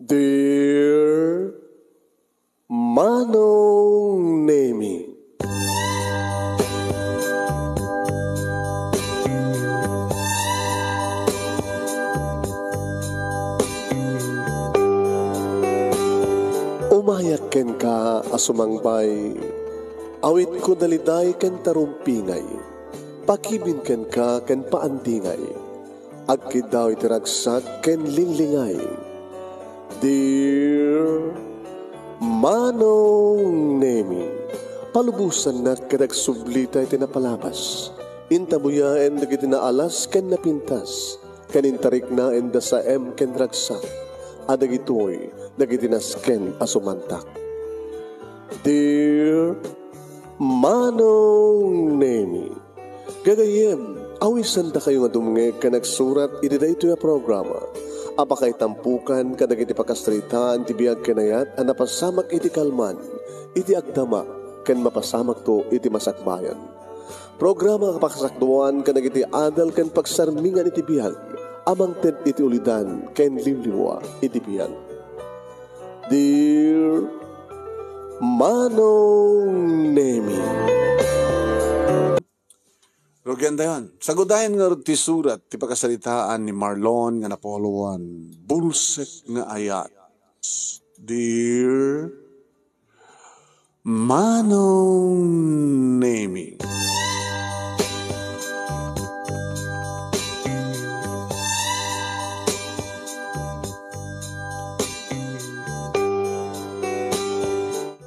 Dear Manong Nemi, umayak ken ka asumangbay, awit ko daliday ken tarumpingay, pakibin ken ka ken paandingay, agkid daw itiragsak ken linglingay. Dear Manong Nemi, palubusan na kadag sublita iti napalabas. Intabuya en dagiti naalas ken napintas, kanintarik na en da sa ken ragsak, adagitoy dagiti nasken asumantak. Dear Manong Nemi, gagayem, awisan da kayo nga dumngeg ka nagsurat iti daytoy a programa. Apakay tampukan kadag iti pakastritaan ti biag kanayat a napasamak iti kalman, iti agdama, ken mapasamak to iti masakbayan. Programa kapakasakduan kadag iti adal ken pagsarmingan iti biag, amang ted iti ulidan ken limliwa iti biag. Dear Manong Nemi, Rogyan dayon. Sagudayan nga ti surat, ti pagkasalitaan ni Marlon nga napoluan, bulsek nga ayat. Dear Manong Nemi,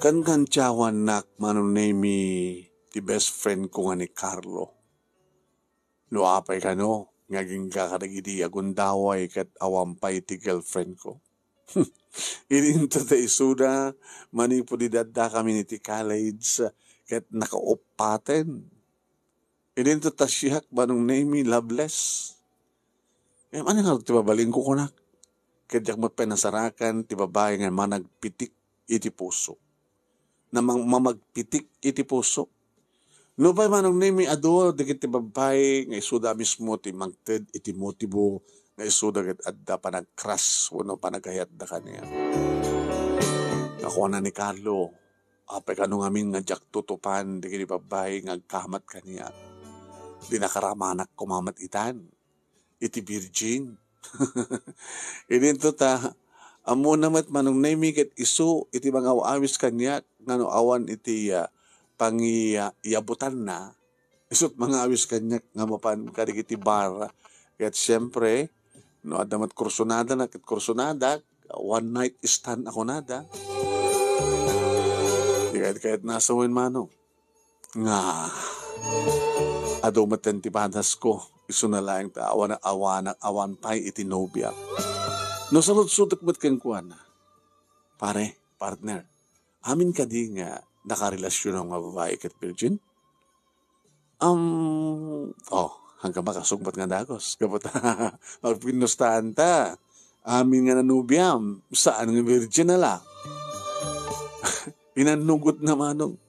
kan tiyawan nak Manong Nemi, ti best friend ko nga ni Carlo. Luapay ka no, ngaging kakaragidi agundaway kat awampay ti girlfriend ko. Ininto ta isuda, manipulidad da kami ni ti college, kat nakaupaten. Ininto ta siyak Manong Nemi loveless. Ano nga ti babaling ko kunak? Kadyak magpenasarakan ti babae nga managpitik iti puso. Na mamagpitik iti puso. No pa Manong Nemi ado dagiti babae nga isuda mismo ti mangted iti motibo nga isuda ket adda panagcrush wenno panagayat da kaniya. Ako na ni Carlo, apay kanu ngamin nga jak tutupan dagiti babae nga agkamat kaniya. Di nakaramanak kumamat itan. Iti virgin. Ininto ta amo namat Manong Nemi ket isu iti mga awis kaniya ngano awan iti pangiyabutan na, isot mga awis kanyak nga mapan karigiti bar. Kaya't siyempre, no adamat kursunada na, kursunada, one night stand ako nada. Kaya't nasawin Manong, nga, adumat tipadas ko, iso na lang ta, awan pa'y itinobya. No salud-sudak ba't kang kuwan na? Pare, partner, amin ka di nga, nakarelasyon ng mga babae kat virgin? Hanggang makasugbat nga dagos. Kapag magpinustahan ta, amin nga nanubiam, saan nga virgin nala? Inanugot na Manong.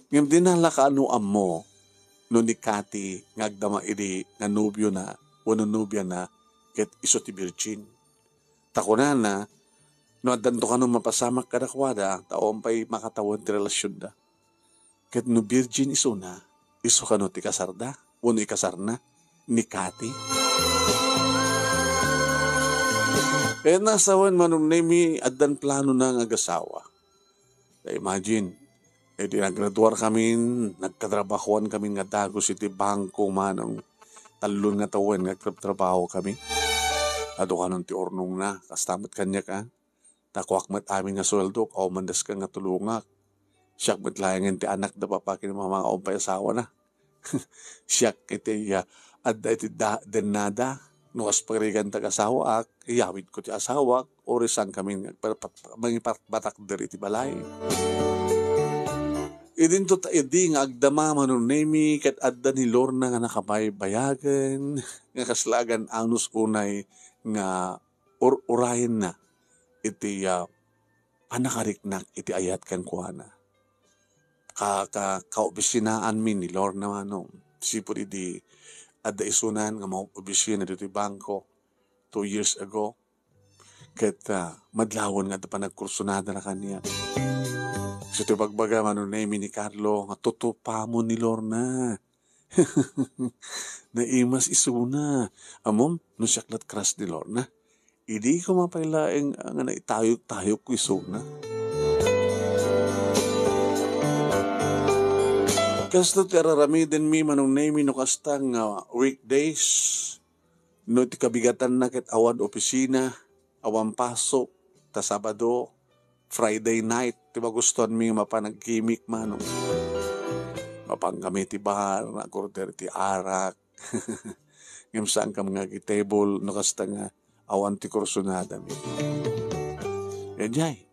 Ngayon dinala ka anuam mo, no ni Kati, ngagdama ili, nanubyo na, o nanubya na, ket iso ti virgin. Takunan na, no adanto ka nung mapasamak kadakwada, taon pa'y makatawan ti relasyon da. Ket no virgin iso na, iso ka no ti kasar da, o no ikasar na, ni Kati. Kaya nasawan Manong Nemi, adan plano na ng agasawa. Imagine, nagraduar kami, nagkatrabahoan kami nga dagos iti bangko Manong, talon nga tawen, nagtrabaho kami. Ado ka nung ti ornong na, kastamat kanya ka. Nakuak mat amin nga sweldo, kaumandas ka nga tulungak. Siyak mat layangan ti anak da papakin mga umpay asawa na. Siyak iti adda iti denada, nukas pagrigan tag-asawa ak, iyawid ko ti asawa, orisang kami batak dari ti balay. Idinto ta idi nga agdama Manong Nemi, kat adda ni Lorna nga nakamay bayagan, nga kaslagan anus unay nga urahin na. Iti panakariknak iti ayat kan kuana. Kaobisinaan mi ni Lorna Manong. Sipod iti adda isunan nga maopisina dito bangko 2 years ago. Ket madlawon nga pa nagkursunada na kanya. So ito bagbaga manunemi ni Carlo, nga tutupamon ni Lorna. Naimas isuna. Amom, no siyaklat kras ni Lorna. Idi ko mapailaeng nga naitayok-tayok ko isuna. Kasto tiraramiden mi manunemi no kastang weekdays. No ti kabigatan na ket awan opisina, awan pasok, ta Sabado, Friday night, ti magustuhan mi mapanagkimik manong. Mapang kami ti bar, na korder ti arak. Ngam saan ka mga table, no kasta nga awan ti kursunada mi. Enjay,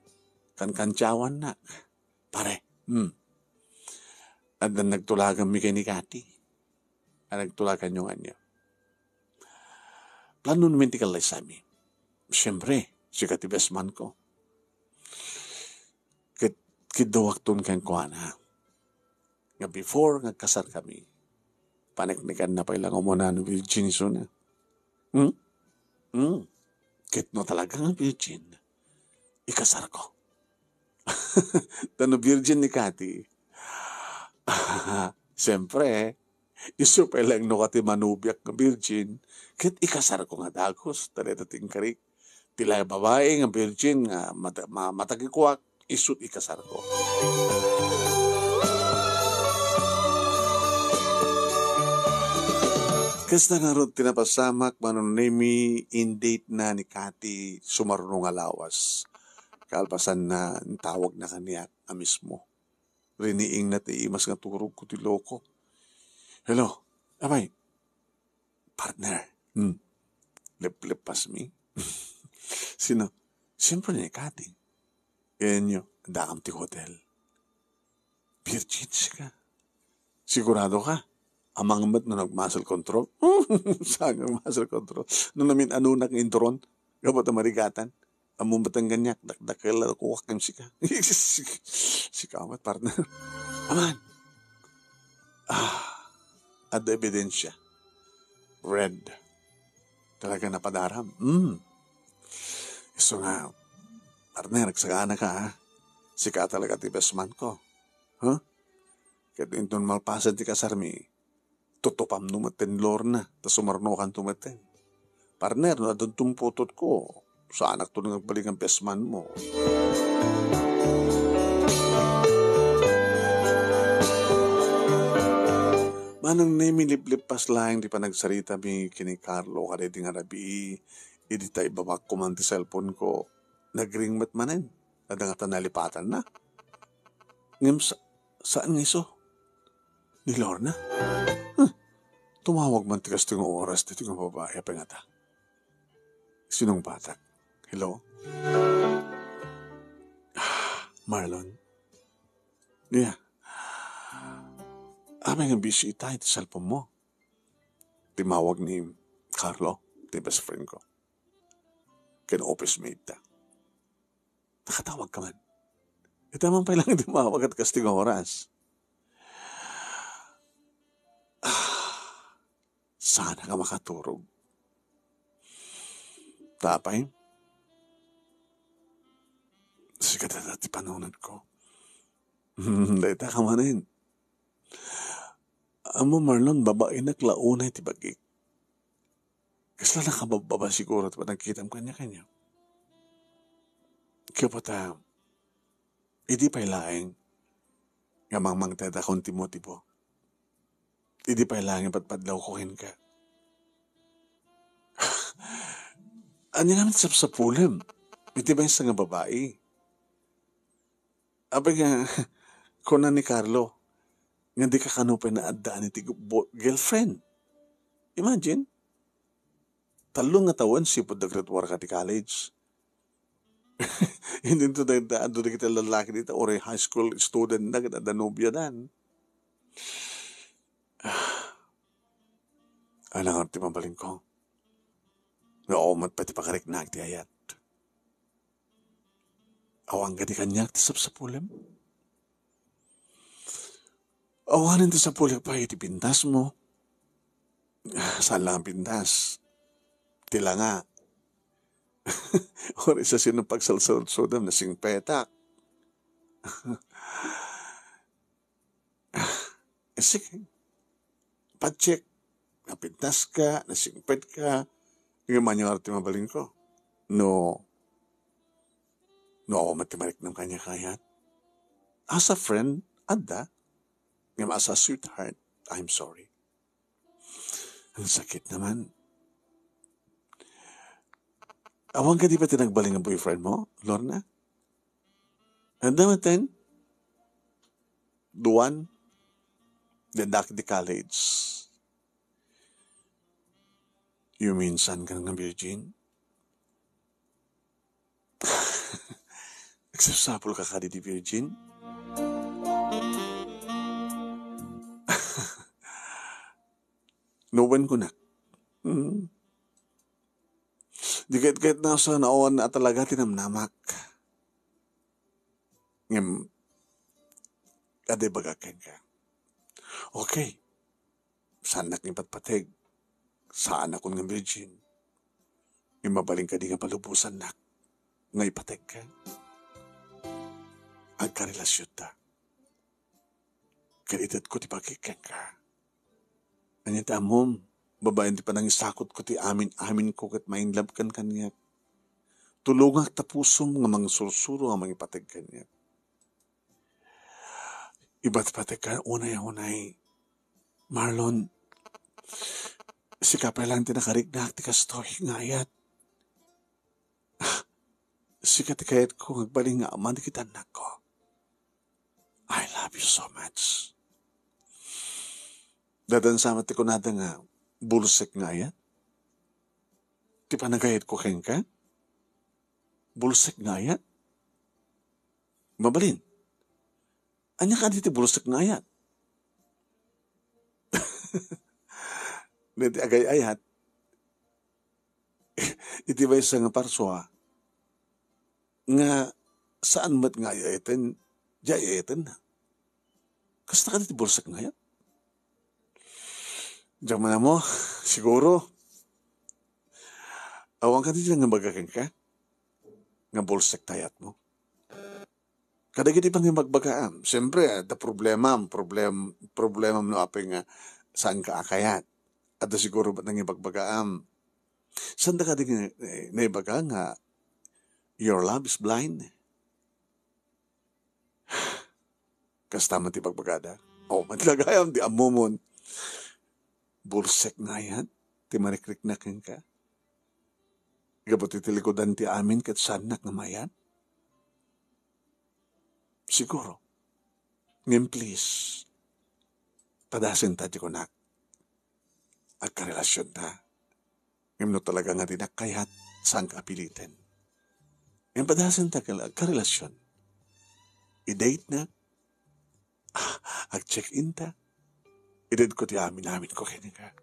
kan-kansyawan na. Pare, at nagtulagan mi kay ni Kati. Nagtulagan yung anya. Plano namin ti kalay sa amin. Siyempre, si Kati best man ko. Kidawakton kan ko na. Nga before nagkasar kami, paniknikan na pa ilang umuna no Virgin na. Kit no talaga nga Virgin. Ikasar ko. Tano Virgin ni Kati. Siyempre, iso pa ilang no kati manubiak nga Virgin, kit ikasar ko nga dagos, talita tingkarik. Tila babae nga Virgin nga matagikuak, isut ikasar ko. Kasta nga ron tinapasamak manunemi in date na ni Kati sumarunong alawas. Kalpasan na tawag na kaniya mismo. Riniing na tiimas nga turog ko ti loko. Hello, abay, partner. Lip-lipas mi. Sino? Siyempre ni Kati. Enyo, daam ti hotel. Virgin ka. Sigurado ka? Amang mat na nag-muscle control? Saan ang muscle control? Nung namin anunak ng intron, gabot na marigatan. Among batang ganyak, dakdakil na kuwak ng sika. Sika amat, partner. Aman. At ebidensya. Red. Talaga napadaram. So nga, partner, nagsagana ka, ha? Sika talaga ti best man ko. Huh? Kaya doon malpasan ti kasarmi, tutupam numaten Lorna, tas sumarnokan tumaten. Partner, no, doon tumputot ko, sa anak to nagbalik ang best man mo. Manang nemiliplip-pas lang, di pa nagsarita mi kini Carlo, kada di nga rabi, hindi tayo babak ko man ti cellphone ko, nagringmat manin, at nga tanalipatan na. Ngam, saan nga iso? Ni Lorna? Tumawag man tigas ting oras dito ng babae pa nga ta. Sinong batak? Hello? Marlon? Yeah. Amay nga busy tayo ti cellphone mo. Timawag ni Carlo, ti best friend ko. Kin-office mate ta. Nakatawag ka man. Itaman pa lang timawag at kasting oras. Sana ka makaturog. Tapay? Sige dati panunan ko. Dahita ka manin. Amo Marlon, babae na klaunay ti bagik. Kasla nakababa siguro at nagkitam kanya-kanya. Kaya pa ta, hindi pa ilaing nga mangmang tada kong Timotibo. Hindi pa ilaing patpadlaw kuhin ka. Ano namin sa pulim? Hindi ba yung nga babae? Abay nga, kunan ni Carlo, nga di ka kanupay na addaan iti girlfriend. Imagine, talong nga tawan si po nag-graduar ka ti college. Hindi ito daan doon kita lalaki dito or high school student na danubya dan. Alang ang timabaling ko. Noomat pati pakarik na ti ayat. Awang gadi kanyak ti sapsapulim. Awanin ti sapulim pa iti pintas mo. Saan lang ang pintas? Tila nga. Or isa sinong pagsalsod-sodam na singpetak. Sige, pacheck, napintas ka, nasingpet ka, yung manyo arte mabaling ko. No ako matimarik ng kanya kayat. As a friend, adda. Ngayon, as a sweetheart, I'm sorry. Ang sakit naman. Awang ka di ba tinagbaling ang boyfriend mo, Lorna? And then, duwan, dendak di college. You mean, san ka ng virgin? Nagsasapol ka di virgin? Nuwan ko na. Di kahit na sa naon at talaga tinamnamak. Ngam, ade bagakin ka. Okay. Saan nakipatpatig? Saan ako ng virgin? Yung mabaling ka di nga palubusan nak. Nga ipateg ka. Agkarelasyon ta. Kalitat ko ti pakikin ka. Anyata mom, babayan ti panang isakot ko ti amin ko kat mainlab kan kanya. Tulungak tapusom nga mga sursuro nga mga ipateg kanya. Iba't pateg ka unay. Marlon, si kapay lang tinakarignak ti kastoy ngayat. Si katikayat ko ngagbaling nga aman kita anak ko. I love you so much. Dadan sama ti kunada nga bulsek nga yan. Ti panagayat ko keng ka? Bulsek nga yan? Mabalin. Anya ka di ti bulsek nga yan? Niti agay ayat. Iti ba isa nga parswa nga saan mat nga ayaten, di ayaten na. Kasta ka di ti bulsek nga yan? Diyan mo na mo, siguro. Awang ka din nga magagang ka. Nga bolsek tayat mo. Kadagiti pang yung magbagaam. Siyempre, problema no apeng nga saan ka akayat. At siguro ba't nang ibagbagaam. Saan da ka din naibaga nga your love is blind? Kasta man ti bagbagada. Matlagayam, di amumon. Bulsek nga yan. Ti marikrik na ken ka. Gabot itilikodan ti amin kat sanak na mayan. Siguro. Ngayon please. Padasin ta ti kunak. Agkarelasyon ta. Ngayon no talaga nga dinakayat saan ka apilitin. Ngayon padasin ta agkarelasyon. I-date na. Ag-check-in ta. Idid ko ti amin ko kini ka.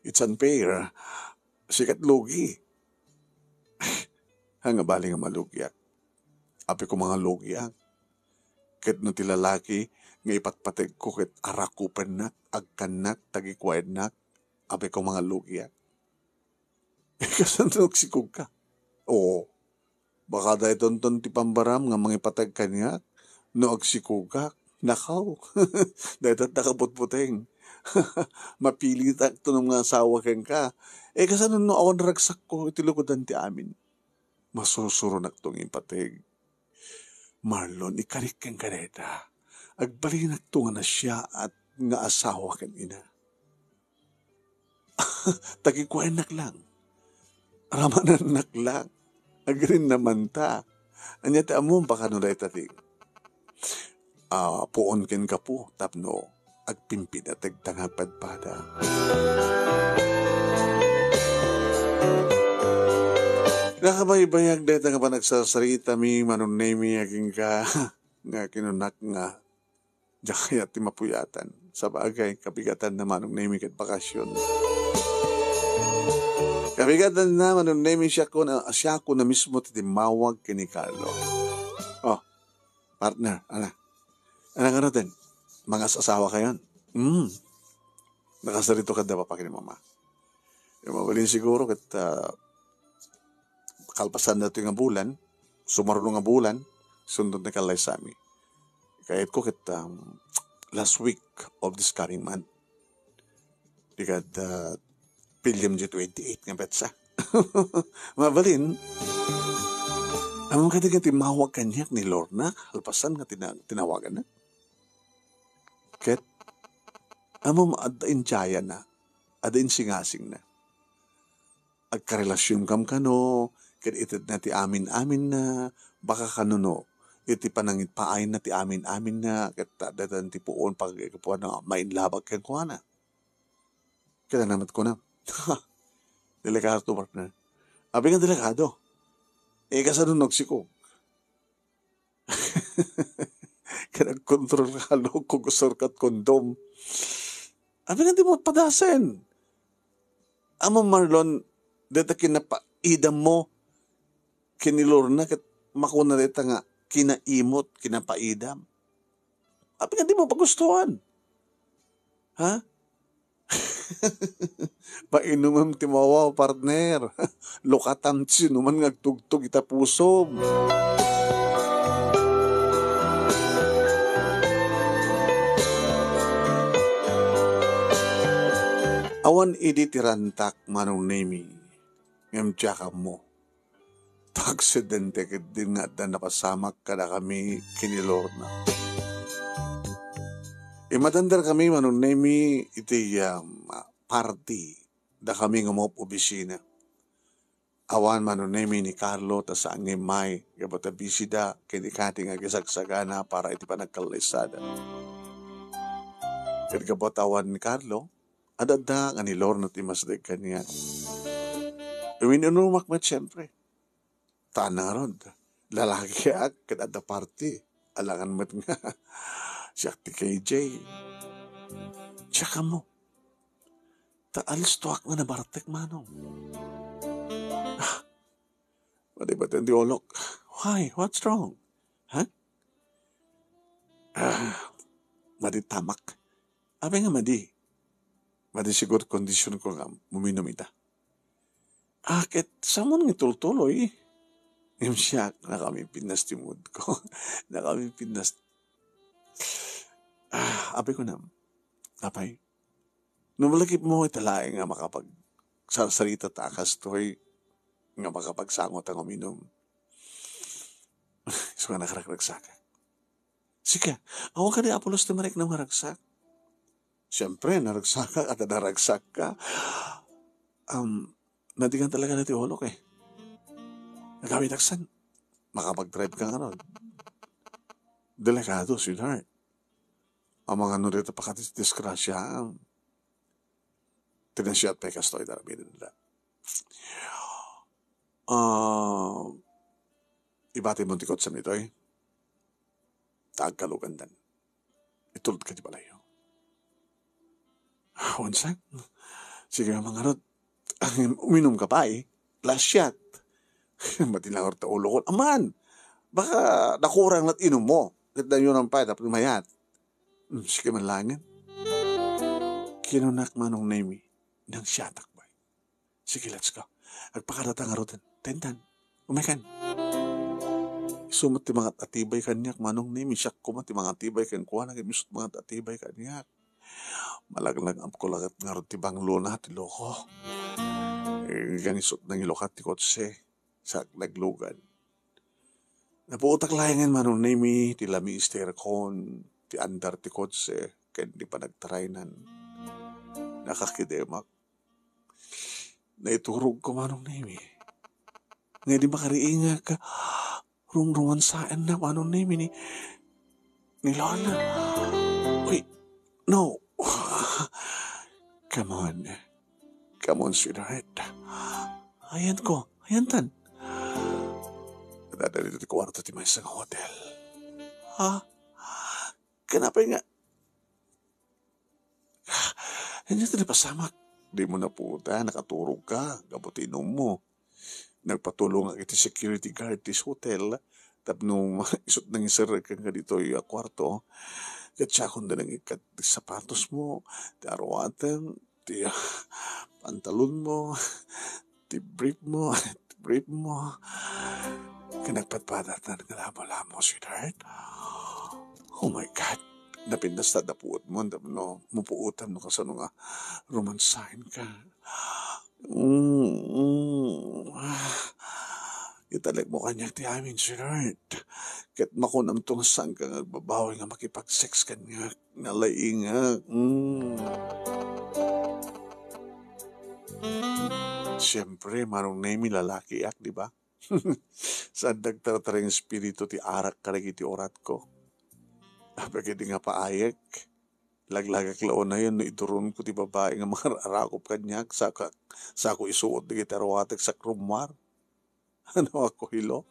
It's unfair. Sikat lugi. Hanga bali nga malugyak. Api ko mga lugyak. Ket no ti lalaki nga ipatpateg ko ket arakupen nak, agkanak, tagikwayad nak. Api ko mga lugyak. Kasanok sikog ka. Oo. Baka dahil tonton ti pambaram nga mga ipateg kanya no agsikugak. Nakaw. Dahil nakabutbuteng. Mapili ito ng mga asawa keng ka. Kasanon no awan ragsak ko, itilukodan ti amin. Masusuro na itong ipatig. Marlon, ikarik keng kareta. Agbali na ito nga na siya at nga asawa keng ina. Tagikwaenak lang. Ramananak lang. Agrin naman ta. Anya ta mo, baka no dahi tating. Puon ken ka po, tapno, agpimpin at agtangagpadpada. Nakabaybayag dahil nga pa nagsasarita mi, manunay aging ka, nga kinunak nga, jakayat ti mapuyatan, sa bagay, kabigatan na manunay kat bakasyon. Kabigatan na manunay siya ko na mismo titimawag kini Carlo. Partner, Ano din? Mga asawa kayo? Nakasarito ka daw pa kini mama. Mabalin siguro kat kalpasan na ito nga bulan, sumarunong nga bulan, sundot na kalay sa amin. Kahit ko kat last week of this coming month, di kat Pilgrim G28 nga betsa. Mabalin, amang kati timawag kanyak ni Lorna, halpasan nga tinawagan na. Ket, amang adain jaya na, adain singasing na. Agkarelasyon kam kano, ket itid na ti amin-amin na, baka kanuno, iti panangit paayin na ti amin-amin na, ket datan ti puon pagkapuan na mainlabag ken kuha na. Kaya namat ko na. Delikado, partner. Abi nga delikado. Kasanunog si ko. Kaya nag-control ka kung gusto kat kondom. Abi nga di mo padasin. Amo Marlon, deta kinapaidam mo, kinilor na, kat makuna deta nga, kinaimot, kinapaidam. Abi nga di mo pagustuhan. Ha? Painumam timawaw, partner. Lukatan sinuman ngagtugtog ita pusom. Awan idi tirantak manong nemi. Ngam tiyaka mo. Taksidente ket din nga da napasamak kada kami kinilor na. Matandar kami manong nemi iti party da kami ngumop obisina. Awan manong nemi ni Carlo ta sa angimay gabata bisida kinikati nga gisagsagana para iti panagkalaysada. Ket gabot awan ni Carlo adada nga ni Lorna ti masdag kaniya. Iwinunumak met siyempre. Tanarod. Lalaki ak ket adda party. Alangan met nga. Siya ti KJ. Tsaka mo. Taalis to ak nga nabartek manong. Madi ba di olok? Why? What's wrong? Huh? Madi tamak. Abe nga madi. Madi siguro kondisyon ko nga muminom ita. Ket samon nga tultuloy. Yung siya, nakami pinas ti mood ko. Nakami pinas. Abe ko na. Apay. Numalagip mo italae nga makapag sarsarita takas to'y nga makapagsangot ang uminom. So nga nakaragsak. Sika, awa ka di Apolos ti Marek na maragsak. Siyempre, naragsak ka at naragsak ka. Nadigan talaga na ti olok eh. Nagamit aksan. Makapag-drive ka nga ron. Delikado, sweetheart. Ang mga ano rito pakatiskrasya. Tinasya at pekas to'y darabin nila. Ibati mo tikot sa nito eh. Taagkalugandan. Itulad ka di palayo. Wansan? Sige mga rod. Uminom ka pa eh. Last shot. Matinang orta ulo ko. Aman! Baka nakurang lat inom mo. Ganda yun ang pa. Dapat mayat. Sige man langin. Kinunak manong name nang siyatak ba? Sige, let's go. Agpakaratang arutan. Tentan. Umakan. Sumot ti mga atibay kanyak manong name. Siyak ko ti mga atibay kan kuha. Nagimisot mga atibay kanyak. Malaglag ang kulagat nga ron ti banglo na ti loko. Gang isot ng ilokat ti kotse sa naglugan. Napuutak layangan manong name ti lami isterkon ti andar ti kotse kaya di pa nagtaraynan. Nakakidemak. Naiturog ko manong name. Ngayon di makariinga ka rung-rungan saan na manong name ni Lorna. Wait, no. Come on. Come on, sweetheart. Ayan ko. Ayan tan. Nadalito ti kwarto ti may isang hotel. Ha? Kanapay nga. Hindi ito napasamak. Di mo na puta. Nakaturog ka. Gabutinom mo. Nagpatulong ang iti security guard ti hotel. Tap nung isot nang isar ka nga dito yung kwarto. Kat siya kung dalang ikat sapatos mo. Ti arwatan. ti pantalon mo, ti brief mo, kanagpatpadatan nga lamo-lamo, sweetheart. Oh my God. Napindas na dapuot mo, no, mupuutan mo ka sa nga romansahin ka. Italag mo kanya ti amin, sweetheart. Kat makunam tong sang ka nagbabawi nga makipag-sex ka nga nalainga. Siyempre, marong name lalaki ak, di ba? Sa dagtartaring espiritu ti arak karag iti orat ko. Pagkiti nga paayek, laglagak laon na yun, no iturun ko ti babae nga mga arakop kanyak, sa ko isuot di gitarawatag sa krumar. Ano ako hilo?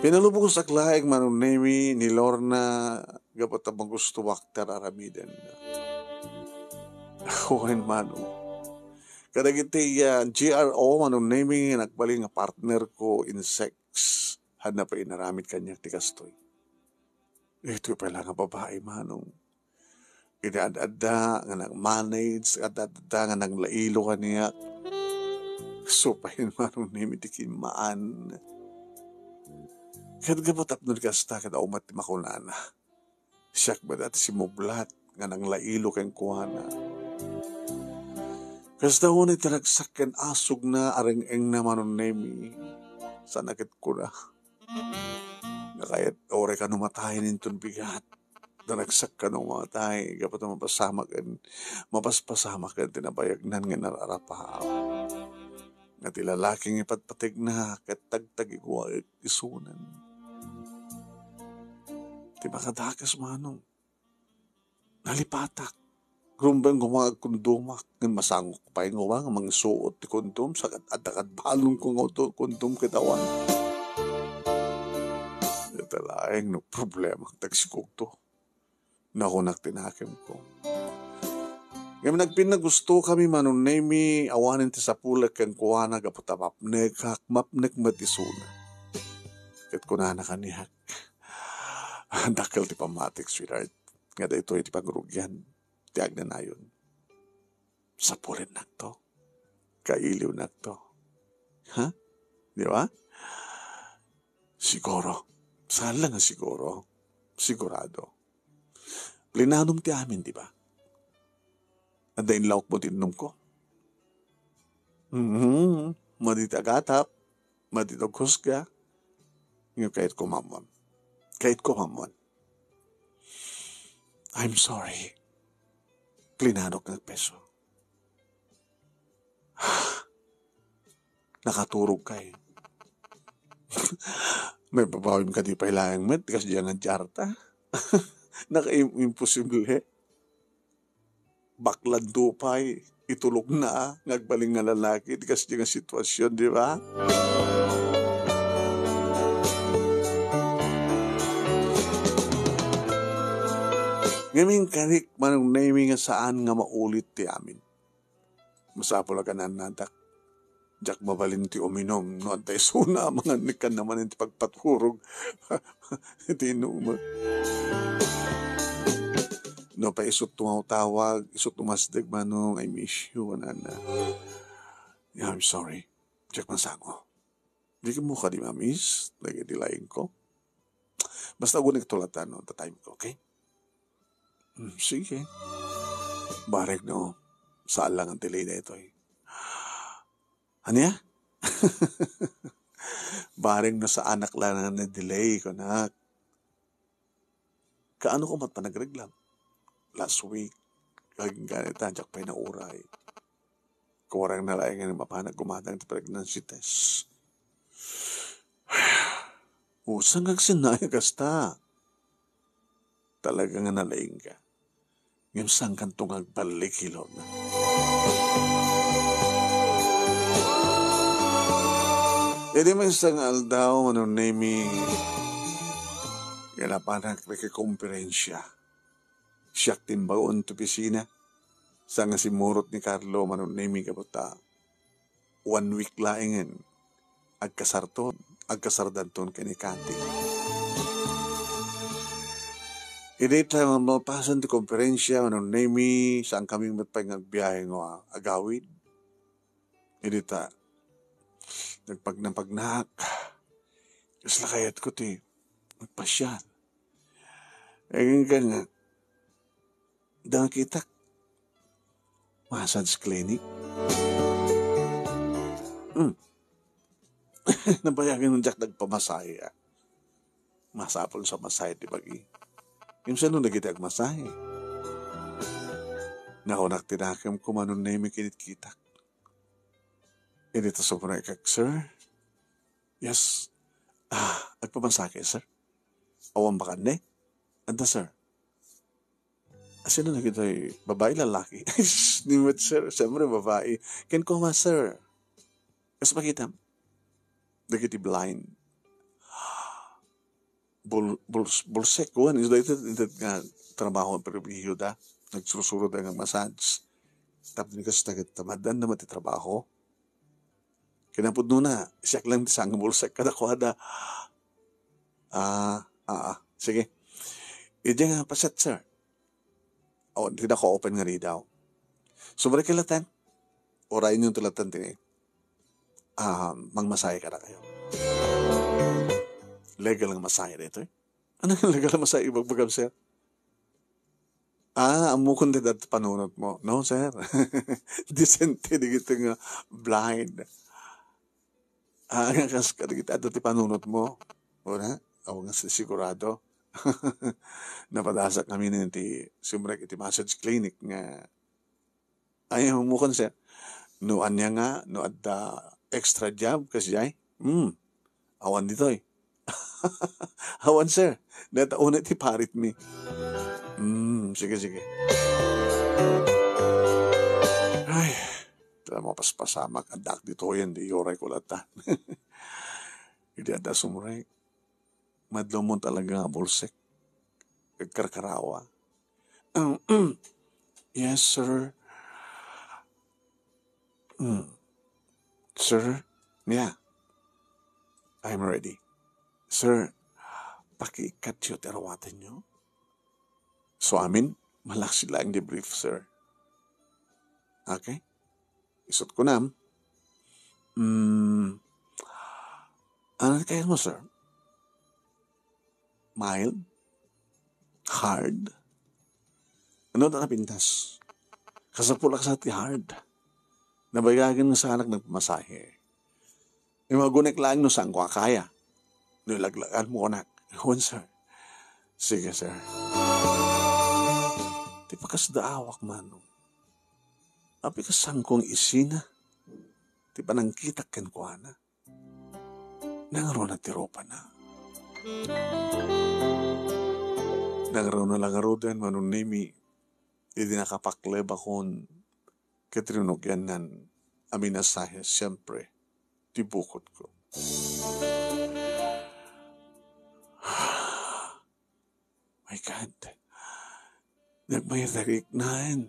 Pinalubog ko sa klaeng manunemi ni Lorna, gapat ang gusto waktar aramiden. Huwain manong. Kadagiti GRO, manunemi, nagbali nga partner ko in sex, hanap pa inaramit kanyak ti kastoy. Ito pala nga babae, manong. Inaadada nga nag-manage, adada nga naglailo kaniya. Supahin, manong nimi ti kimaan. Kadagapatap nun kasta kada umat ti makunana. Siyak ba dati si Mublat nga naglailo kang kuwana. Kasta hunay talagsak ken asog na areng-eng na manong nimi. Sanakit ko na. Kahit ore ka numatayin inton bigat, danagsak ka nung mamatay, kapat mapaspasamak ka, tinabayagnan nga nararapahaw. Nga tilalaking ipatpatig na, katagtag isunan. Di makadakas manong, nalipatak, rumbang gumagag kundumak, ng masangok pa yung nga mga suot ti kundum, sa adakad balong kong kundum kitawan. Talaeng no problema tagsikog to. Nakunak tinakim ko. Ngayon nagpinagusto kami manunemi awanin ti sa pulag kang kuwana kapatapapnek hakmapnek matisuna. Kat kunana kanihak. Dakal ti pamatik, sweetheart. Nga da ito iti pagrugyan. Tiag na nayon. Sa pulit nak to. Kailiw nak to. Ha? Di ba? Siguro. Saan lang nga siguro? Sigurado. Linanom ti amin, di ba? At dahil lauk mo tinnom ko. Maditagatap. Maditagos ka. Ngayon kahit kumamon. I'm sorry. Plinanok ng peso. Nakaturog ka eh. May babawin ka di pa ilayang met, kasi diyan ang jarta. Naka-imposible. Baklan dupay, itulog na, ngagbaling nga lalaki, kasi diyan ang sitwasyon, di ba? Ngayon karik, manong naming nga saan nga maulit ti amin. Masapo lang ka nanantak. Jak mabalin ti uminom, no antay suna, mga nikan naman yung pagpaturog. Tinuma. No, pa isot tumawag, isot tumasdag manong, I miss you, anana. Yeah, I'm sorry. Jak masango. Di ka mo ka di mamis, lagi dilayin ko. Basta ako nagtulatan, no, the time ko, okay? Sige. Barek, no, saan lang ang delay na ito, eh. Ano ya? Baring na sa anak lang na delay ko na. Kaano ko mat panagreglam? Last week, kaging ganit tanjak pa'y na uray. Kuwarang nalaing nga mapanag gumatang ti pregnancy test. Usang agsinaya kasta. Talaga nga nalaing ka. Ngayon sang kantong agbalik hilon na. Jadi may isang aldaw, manunemi, ganapan nagkikomperensya. Siyak timbaon to pisina. Sa nga simurot ni Carlo, manunemi kabuta. 1 week laingen, agkasardanton kani Kati. Hindi tayo mapasan ti konferensya, name saan kami matpay ngagbiyahe nga agawid. Hindi ta, nagpagnapagnak. Kasi lakayat ko ti, magpasyal. Ngayon ka nga, dahil kita, massage clinic. Nabayagan ng Jack nagpamasahe. Masapol sa masahe, di bagi. Yung siya nung nagitag masahe. Nakunak tinakam ko manon na yung kinit-kita. Inito sa muna ikak, sir? Yes. Nagpamasahe, sir? Awan ba ka ne? Anda, sir? Sino na kita babae, lalaki? Nimot, sir. Siyempre, babae. Can ko ma, sir? Kasi makita, nagiti blind. Bulsek ko. Is ito nga trabaho ang perbihiyo da. Nagsusurod ang massage. Tapos ni kasi nagtamadan naman ti trabaho. Kinapod na. Siyak lang sang bulsek. Kada ko ada. Sige. Ija nga paset, sir. Hindi ko open nga rin daw. So, balik kilatan. Orayin yung tulatan din mangmasaya ka na kayo. Legal ang masaya dito eh. Ano yung legal ang masaya? Ibagbagam, sir? Amukon din at panunot mo. No, sir. Disente, di kita nga blind. Nga kas ka, di kita at panunot mo. O na? Ako nga sigurado. Napadasak kami na sumrek iti massage clinic nga ayaw mukon, sir. No, anya nga, no, at extra job kasi ay, awan dito eh. Awan, sir. Natauna iti parit mi. Sige. Ay, tala mo paspasamak. Adak dito yan, di yoray ko lata. Hindi ada sumuray. Madlo mo talaga bulsek. Karkarawa. Yes, sir. Sir? Yeah. I'm ready. Sir, pakiikat siyo terawatan nyo. So, amin, malaksi lang debrief, sir. Okay? Isot ko na. Ano kaya mo, sir? Mild? Hard? Ano na napintas? Kasapulak sa ti hard. Nabayagin mo sa anak nagmasahe. Yung mga gunek lang no saan ko kaya. Nilaglagan mo anak. Yun, sir. Sige, sir. Di pa kas daawak man. Api kas sangkong isina. Di pa nang kita ken ko na. Nangaro na tiropa na. Nangaro na langaro din manunimi. Di nakapakleb akong katrinog yan nan aminasahe siyempre. Di bukod ko. My God. Nagmayatarik-nain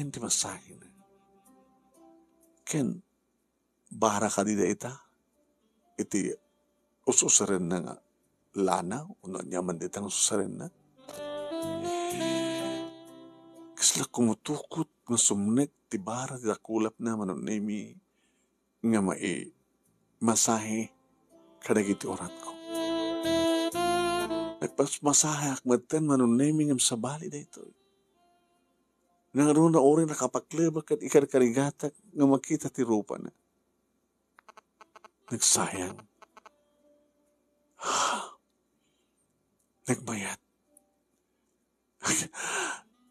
di masahin. Ken, bara ka di da ita. Iti ususarin na nga lana. Uno niya man ditang ususarin na. Kasla kumutukot nga sumnek ti bara di kulap na manunimi nga masahe kadagiti orat ko. Nagpasmasahe akmadten manunimi ngam sabali da ito. Nangaro na ori nakapaklebak at ikarkarigatak nga makita ti rupa na. Nagsayang. Nagbayat.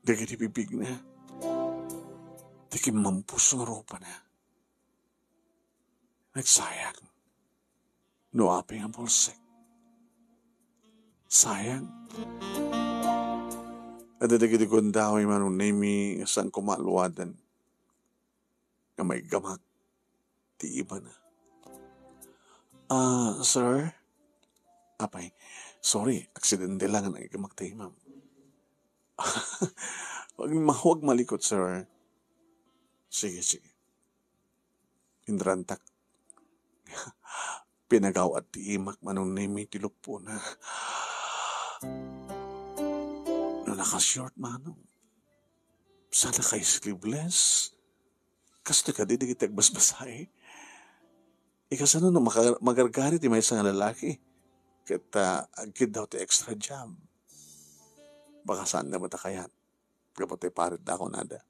Dagiti bibig na. Dagiti mampus ng rupa na. Nagsayang. No aping ang bulsek. Sayang. At dagiti kundawi manunimi saan kumaluwadan. Nga may gamak. Ti iba na. Sir? Apay, sorry, aksidente lang ang nagagamak tayo, ma'am. Huwag malikot, sir. Sige. Indrantak. Pinagaw at tiimak manunimi tilok po na. No naka-short manong. Sana kay sleeveless. Kasto ka di kita basbasay. Ikasano no magargari ti may isang lalaki. Kita agkid daw ti extra job. Baka saan na matakayat. Kapag parit na ako nada.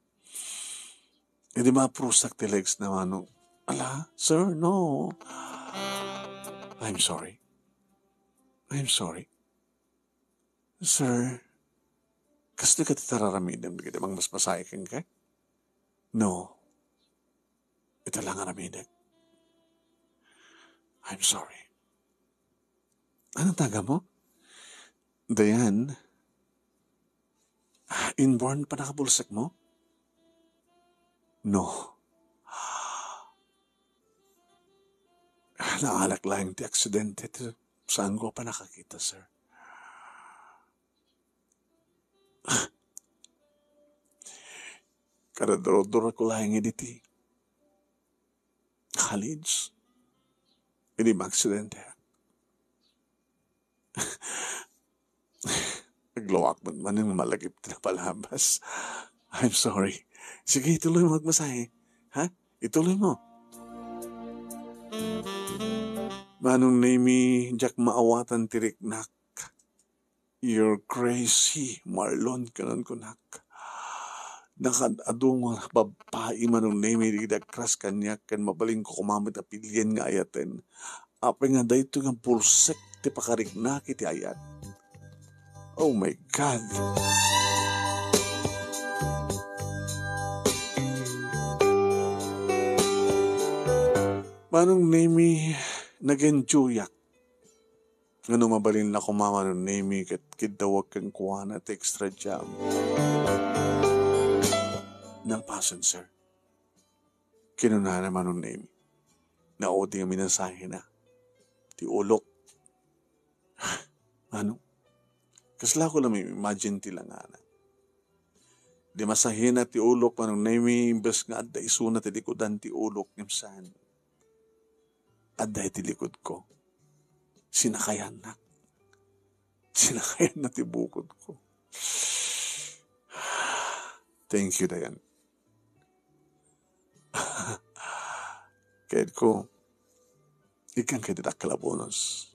Hindi ma-prusak ti legs na manong. Ala, sir, no. I'm sorry. I'm sorry. Sir, kasto ka ti tararamidam. Kita mang mas masayakin ka? No. Ito lang aramidag. I'm sorry. Anong taga mo? Dayan. Inborn pa nakabulsak mo? No. Naalak lang ti aksidente. Saan ko pa nakakita, sir? Karadoro-doro ko lang editi. College. Hindi ma-aksidente. Naglawak man yung malagip na palabas. I'm sorry. Sige, ituloy mo magmasahe. Ha? Ituloy mo. Manong name Jack maawatan tiriknak. You're crazy, Marlon, kanon kunak. Nakadadong nga babae manong name dagkras kanyak kan mabaling ko kumamit na pilyan nga ayaten. Apay nga dahito nga pulsek ti pakariknak iti ayat. Oh my God. Manong name nagenjuyak. Ano mabalin na kumama ng name kat kidawag kang kuha na extra job. Nalpasan, sir. Kinuna naman ng name. Naudi ang minasahe na. Ti ulok. Ano? Kasla ko lang imagine ti lang ana. Di masahin na ti ulok manong name imbes nga adda isuna ti likodan ti ulok nimsan. Adda ti likod ko. Sinakayan na. Sinakayan na ti bukod ko. Thank you, Dayan. Kahit ko, ikan kayo didak kalabonos.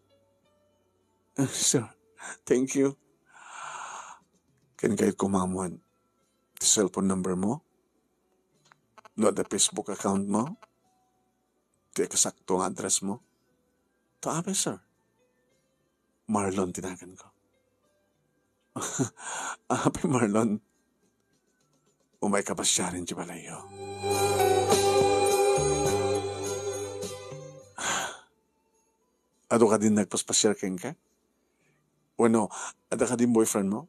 Sir, thank you. Kan kahit kumamuan, the cellphone number mo, no the Facebook account mo, the kasakto ang address mo. Taabe, sir. Marlon tinagan ko. Ape Marlon, umay ka ba siya rin di balayo? Ato ka din nagpaspasyal keng ka? O no, ada ka din boyfriend mo?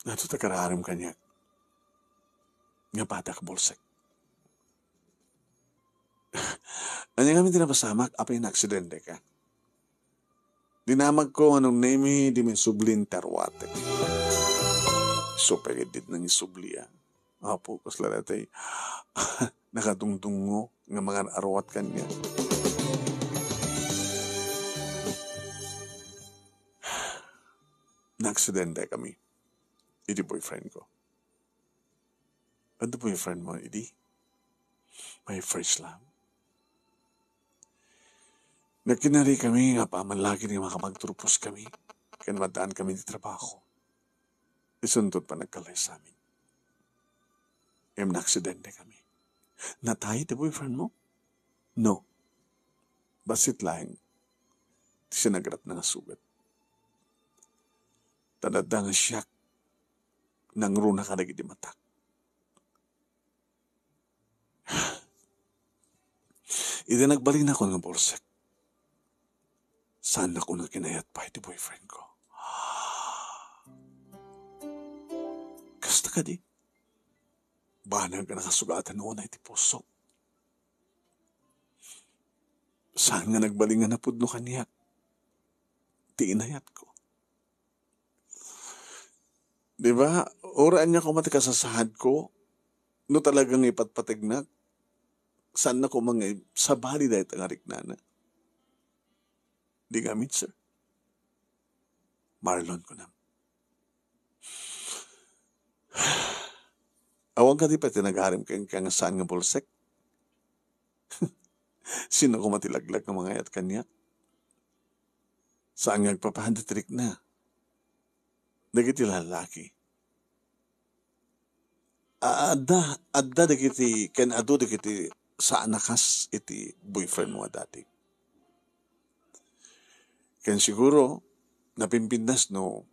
Ato takararam ka niya. Nga bata ka bolsek. Ano kami tinapasamak, apay na aksidente ka? Dinamag ko anong name di may sublin tarwate. So, pagedit nang isubli Apo, kasla natay nakatungtungo nga mga arwat kanya. Na-aksidente kami. Idi boyfriend ko. Ano boyfriend mo, Idi? My first love. Nagkinari kami nga paman lagi nga makamagtrupos kami. Kaya madaan kami di trabaho. Isundot pa nagkalay sa amin. Na-aksidente kami. Natay di boyfriend mo? No. Basit lang. Sinagrat na nga sugat. Tadada nga siyak. Nangruna ka nagidi matak. Ida nagbalin ako ng bolsek. Saan ako na kinayat pa iti boyfriend ko? Kasta ka di? Banag ka nakasugatan noon na iti puso. Saan nga nagbalingan na pudno kaniyak? Ti inayat ko. Diba? Oraan niya ko matikasasahad ko. No talagang ipatpatignak. Saan na ko mga sabali dahil tangarik na. Di gamit, sir. Marlon ko na. Awang ka di pa tinagarim kang saan nga bulsek? Sino ko matilaglag ng mga ayat kanya? Saan nga agpapahanditrik na? Dagiti lalaki. Adda dagiti, ken adu dagiti sa anakas iti boyfriend mo dati. Ken siguro, napimpindas no,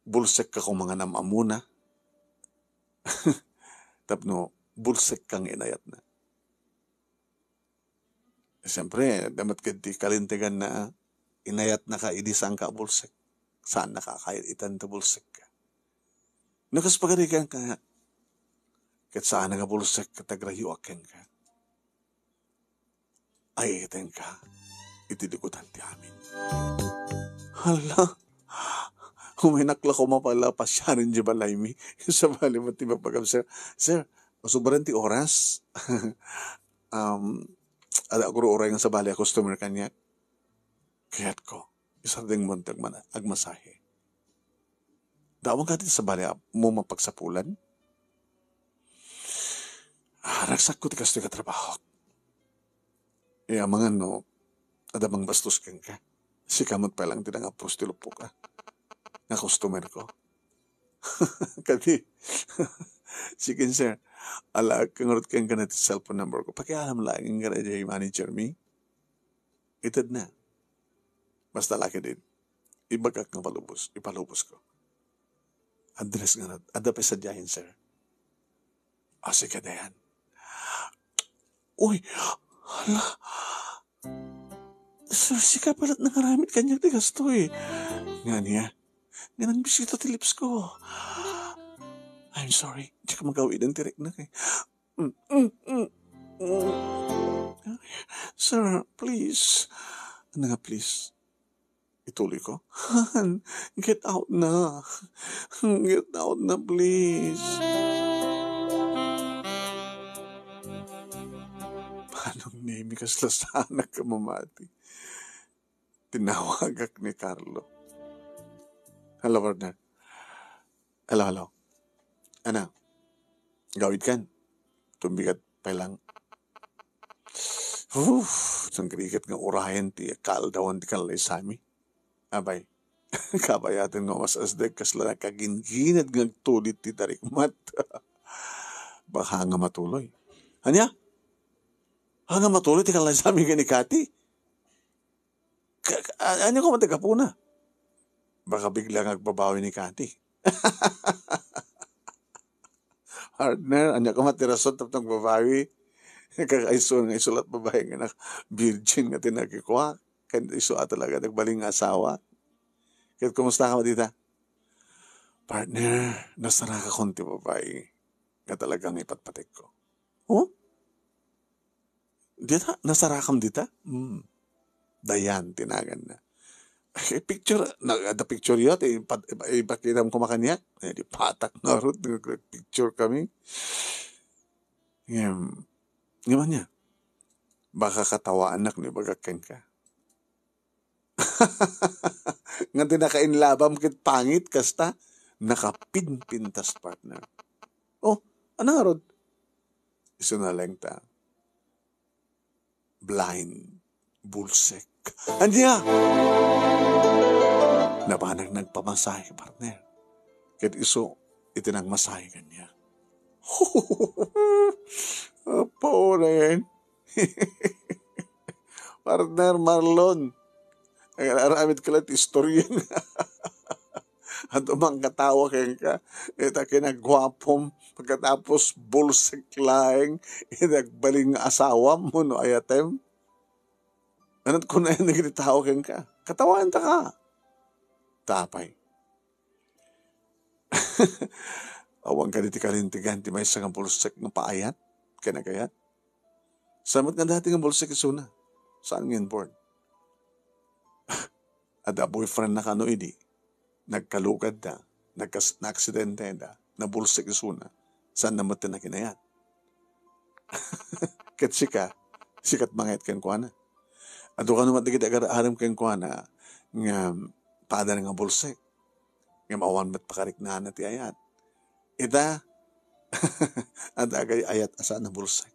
bulsek ka kung mga namamuna, tapno, bulsek kang inayat na. Siyempre, damat kiti kalintigan na inayat na ka, idisang ka bulsek. Saan nakakayat itan ta bulsek ka? Nakas pagarikan ka, kat saan nga bulsek katagrahiwaken ka. Ay iten ka, itidikutan ti amin. Hala, huminakla ko mapala pa siya rin di balay mi. Sa bali mo ti mapagam, sir. Sir, masubaran ti oras. Ada ako oray nga sa bali, customer kanya. Kaya't ko, isang ding muntag man, agmasahe. Dawang ka sa bali, mo mapagsapulan? Ragsak ko ti kasto ka trabaho. Mga no, adamang bastos kang ka. Si kamot pa lang tinangapos ti lupo ka. Na customer ko. Kati, sige sir, ala, kangurot kang ka na ti cellphone number ko. Pakialam lang yung garage manager me. Itad na. Basta laki din. Ibagak nga ipalubos ko. Address nga na, adapay sa diyahin, sir. Sige na yan. Uy, hala. Sir, sika palat nangaramit kanyang tigas to eh. Nga niya, nga nang bisita ti lips ko. I'm sorry, di ka magawin ng tirik na kay. Sir, please. Ano nga, please? Ituloy ko. Get out na. Get out na, please. Paano nimi kasla sana ka mamati? Tinawagak ni Carlo. Hello, partner. Hello. Ano? Gawid kan? Tumbigat pa lang. Sang kriket nga urayan ti kaldawan ti kalay sami. Abay, kabayatin nga mas asdeg kasla nakaginginad nga tulit ti tarikmat. Baka nga matuloy. Anya? Nga matuloy ti kalay sami nga ni Kati? Anya ko matagapuna? Baka biglang agbabawi ni Kati. Partner, anya ko matirasot tapos babawi. Kakaiso nga isulat babae nga virgin nga tinagkikuha. Kaya iso talaga nagbaling nga asawa. Kaya kumusta ka dita? Partner, nasara ka konti babae. Nga talagang ipatpatik ko. Oh? Dita? Nasara ka dita? Dayan, tinagan na. Picture, the picture yun, ipakitam ko makanya. Di patak na rin, picture kami. Ngayon niya, baka katawa anak ni bagaken ka. Nga tinakainlabam kit pangit kasta, nakapinpintas partner. Oh, ano nga rod? Iso na lang ta. Blind, bulsek. Andiya! Nabanag nagpamasahe, partner. Kaya iso, itinang masahe kanya. Paunin. Partner Marlon. Ang aramid ka lang istorya nga. At umang katawa kayo ka. Ita kinagwapom. Pagkatapos bulsik laing. Inagbaling asawa mo no ayatem. Anot ko na yung nagititawa kayo ka. Katawaan ta ka. Tapay. Awang ka diti kalintigan. Ti may isang bulsik na paayat. Kanagayat. Samot nga dati ng bulsik isuna. Saan ngayon born? Ada boyfriend na kano ini. Nagkalugad na. Na-aksidente na. Nabulsik isuna. Saan naman na kinayat? Kat sikat mangayat kang kuana. Ado ka naman nagit agar-aram kang kuana nga Pada nga bulsek. Nga mawan mat pakarik na ti ayat. Ita, at agay ayat asa na bulsek.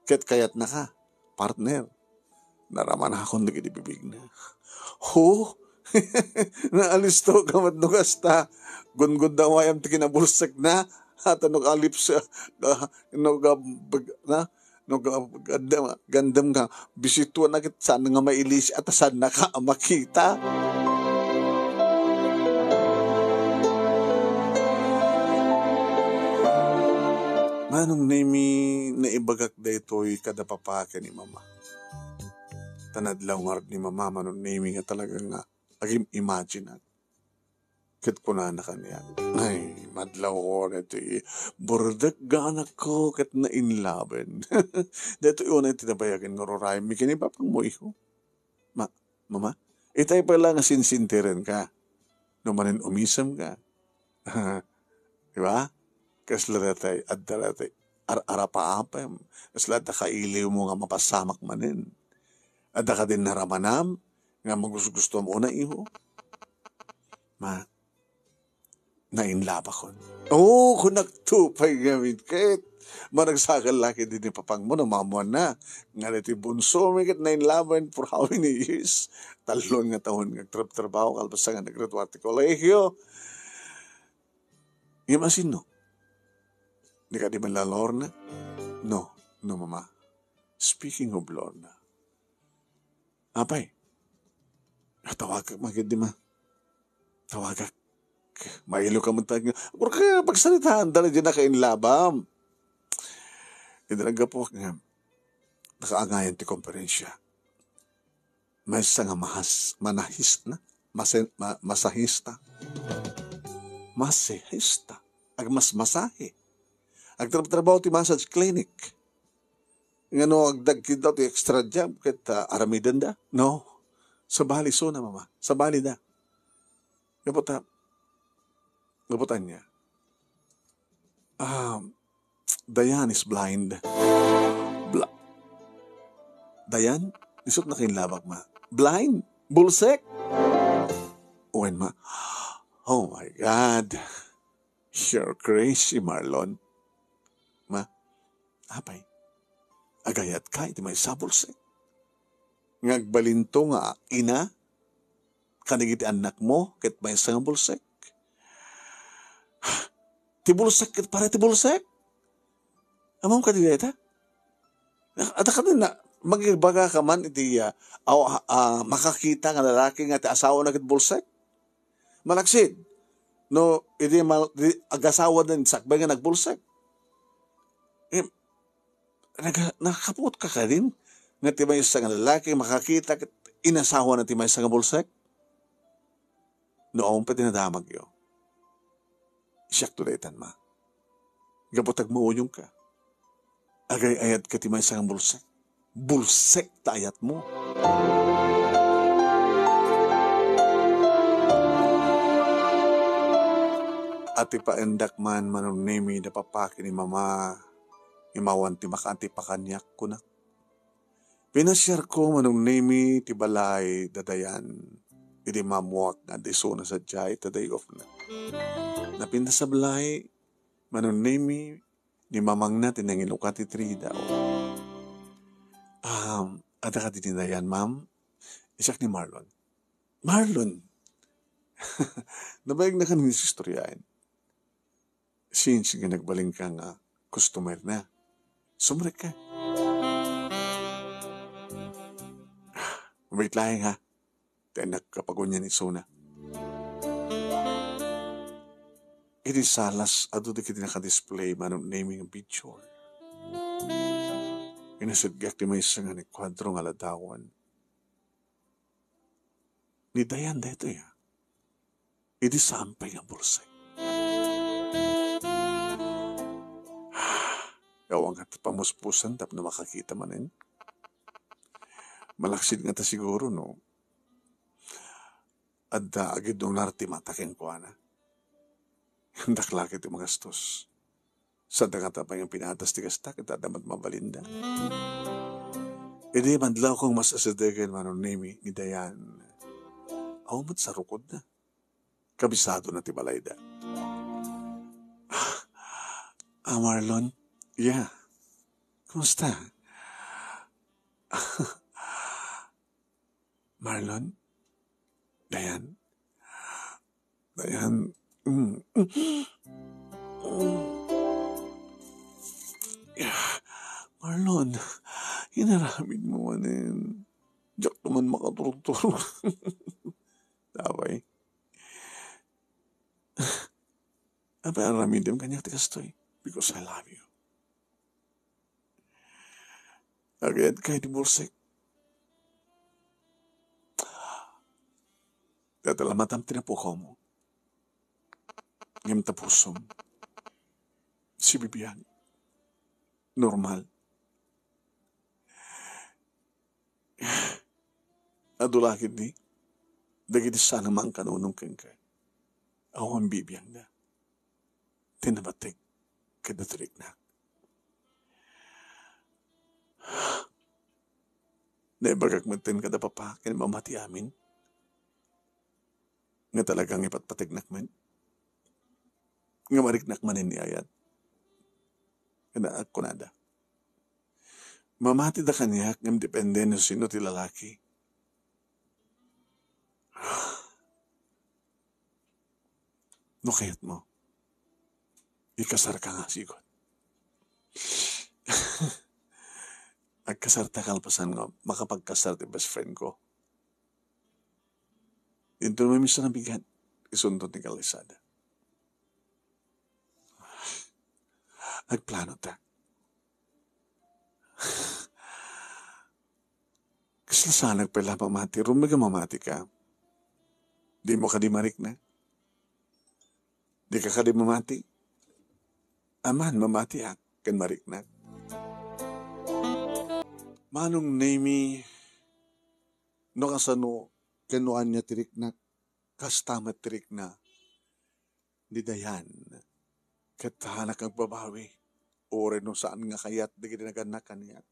Ket kayat na ka, partner. Naraman akong nagidibibig na. Ho? Naalisto ka matnugas ta. Gungod daw ayam ti kinabulsek na. At ano kalip sa, gandam ka, bisituan na kit saan nga mailis at saan na ka makita. Manong nami naibagak da ito'y kada papake ni mama. Tanadlaw nga ni mama, manong nami nga talaga nga, agim imagine at. Kit ko na kanya. Ay, madlaw ko na ito burdak ga anak ko kat na inlaban. Dito yun ay tinabayagan ng roray. May kinipapang mo iho. Mama, itay pala nga sinsintiran ka. Numanin umisam ka. Diba? Kaslaratay, adaratay, arapa-apam. Kaslata kailiw mo nga mapasamak manin. Ada ka din naramanam, nga magusto mo na iho. Nainlaba ko. Kung nagtupay gamit kahit managsakal laki din ni papang mo, namamuan na. Nga niti bunso, may kat nainlaban for how many years? Talon nga taon, nagtrabaho, kalbasa nga naggraduate kolehiyo. Yung asin, no? Di ka di man la Lorna? No, mama. Speaking of Lorna. Apay, tawag ka, magid di ma. Tawag ka. Mailo ka mantag nga. Kung ka pagsalitaan, dala dyan na kainlabam. Idalaga po nga, nakaangayan ti konferensya. May isa nga masahista. Masahista. Masahe. Agtrabaho ti massage clinic. Nga no, agdagkid daw ti extra job kat aramidan da. No. Sa bali so na, mama. Sa bali da. Gabutan niya. Dayan is blind. Dayan? Isot na kinlabak, ma. Blind? Bulsek? Uwan, ma. Oh my God. You're crazy, Marlon. Ma, apay. Agayat ka, iti may sabulsek. Ngagbalinto nga, ina, kanigiti anak mo, ket may isang bulsek. Tibulsek, ket para tibulsek. Amam ka dita? At ka din na, magbaga ka man, iti makakita nga lalaki nga, iti asawa na ket bulsek. Malaksid. No, iti agasawa din, sakbay nga nagbulsek. Nakakapot ka din, nga ti may isang lalaki, makakita, ket inasawa na ti may isang bulsek. Noong pa tinadamag yun. Siyak to daytan, ma. Gapotag mauyong ka. Agay ayat ka ti may isang bulsek. Bulsek ta ayat mo. At ipaendak man manunemi na papaki ni mama. Imawan ti makanti pakanyak ko na. Pinasyar ko manunemi ti balay dadayan. Idi mamuak nga diso na sa jay taday of na. Napinda sa balay, manunemi ni mamang natin ang ilukati 3 daw. Ada ka ditinayan, ma'am? Isak ni Marlon. Marlon! Nabayag na ka ng istoryain. Since nga nagbaling ka nga, customer na. Sumrek ka. Wait lang ha. Tayo nagkapagunya ni Sona. Iti salas, ado di kiti naka-display manong naming picture. Inasadgak di may isang ni kwadro nga ladawan. Ni Dayan dito ya. Iti sampay nga bulsay. Gawang at pamuspusan tap na makakita manin. Malaksid nga ta siguro, no? At agad nung narti matakin ko, ana. Daklakit yung mga stos. Sa dangata pa yung pinatas tigastak at adamat mabalinda. Di madlaw kong mas asadagan manong name ni Dayan. Aumot sa rukod na. Kabisado na ti balayda. Marlon? Yeah. Kumusta? Marlon? Dayan? Dayan? Marlon, hinaramin mo manin. Diyak naman makaturog-turog. Dabay. Apa aramin dem kanyak tikastoy because I love you. Agad kay diborsek. Tatalamatang tinapukaw mo. Ngam tapusom. Si Bibian. Normal. Adulakid ni. Dagiti sana mang kanunong kengka. Ako ang Bibian na. Tinabatig. Kadatulik na. Naibagagmantin kada papa. Kinamamati amin. Nga talagang ipatpatignak man. Nga mariknak manin ni ayat. Kanaak ko nada. Mamati da kanyak ngam depende no sino ti lalaki. No kayat mo. Ikasar ka nga sigot. Agkasar ta kalpasan nga makapagkasar ti best friend ko. Ito naman misa nabigat. Isundot ni Kalisada. Nagplano ta. Kasi sana pala mamati. Rumaga mamati ka. Di mo kadimarik na. Di ka kadimamati. Aman, mamati ak. Kan marik na. Manong name no kasano kanuan niya tirik na kastamat tirik na di dayan katahanak ang babawi o no saan nga kayat di kinaganak kaniyat